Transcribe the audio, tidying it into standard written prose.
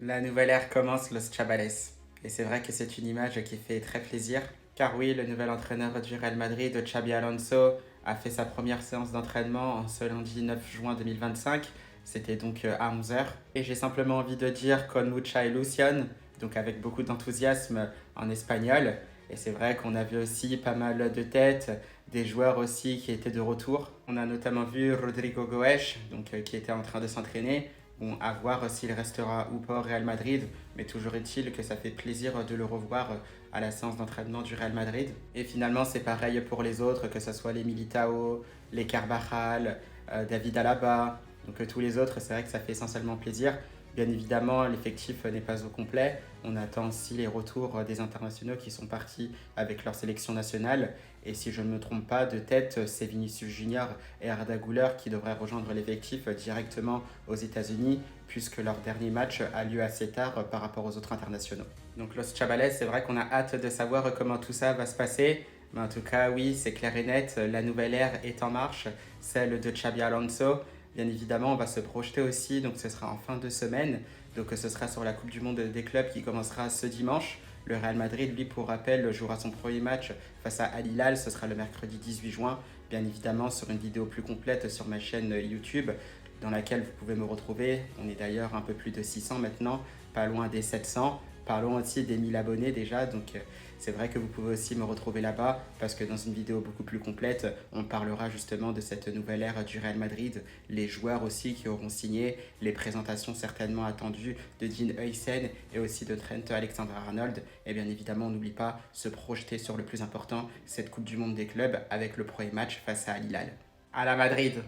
La nouvelle ère commence, Los Chavales. Et c'est vrai que c'est une image qui fait très plaisir. Car oui, le nouvel entraîneur du Real Madrid, Xabi Alonso, a fait sa première séance d'entraînement en ce lundi 9 juin 2025. C'était donc à 11 heures. Et j'ai simplement envie de dire con mucha ilusión, donc avec beaucoup d'enthousiasme en espagnol. Et c'est vrai qu'on a vu aussi pas mal de têtes, des joueurs aussi qui étaient de retour. On a notamment vu Rodrigo Goes, donc qui était en train de s'entraîner. Bon, à voir s'il restera ou pas au Real Madrid, mais toujours est-il que ça fait plaisir de le revoir à la séance d'entraînement du Real Madrid. Et finalement, c'est pareil pour les autres, que ce soit les Militao, les Carvajal, David Alaba, donc tous les autres, c'est vrai que ça fait essentiellement plaisir. Bien évidemment, l'effectif n'est pas au complet. On attend aussi les retours des internationaux qui sont partis avec leur sélection nationale. Et si je ne me trompe pas de tête, c'est Vinicius Junior et Arda Güler qui devraient rejoindre l'effectif directement aux États-Unis, puisque leur dernier match a lieu assez tard par rapport aux autres internationaux. Donc Los Chavales, c'est vrai qu'on a hâte de savoir comment tout ça va se passer. Mais en tout cas, oui, c'est clair et net, la nouvelle ère est en marche, celle de Xabi Alonso. Bien évidemment, on va se projeter aussi, donc ce sera en fin de semaine. Donc ce sera sur la Coupe du Monde des clubs qui commencera ce dimanche. Le Real Madrid, lui, pour rappel, jouera son premier match face à Al Hilal. Ce sera le mercredi 18 juin. Bien évidemment, sur une vidéo plus complète sur ma chaîne YouTube, dans laquelle vous pouvez me retrouver. On est d'ailleurs un peu plus de 600 maintenant, pas loin des 700. Parlons aussi des 1000 abonnés déjà, donc c'est vrai que vous pouvez aussi me retrouver là-bas parce que dans une vidéo beaucoup plus complète, on parlera justement de cette nouvelle ère du Real Madrid, les joueurs aussi qui auront signé, les présentations certainement attendues de Dean Huijsen et aussi de Trent Alexander-Arnold. Et bien évidemment, on n'oublie pas se projeter sur le plus important, cette Coupe du Monde des clubs avec le premier match face à Al Hilal. À la Madrid!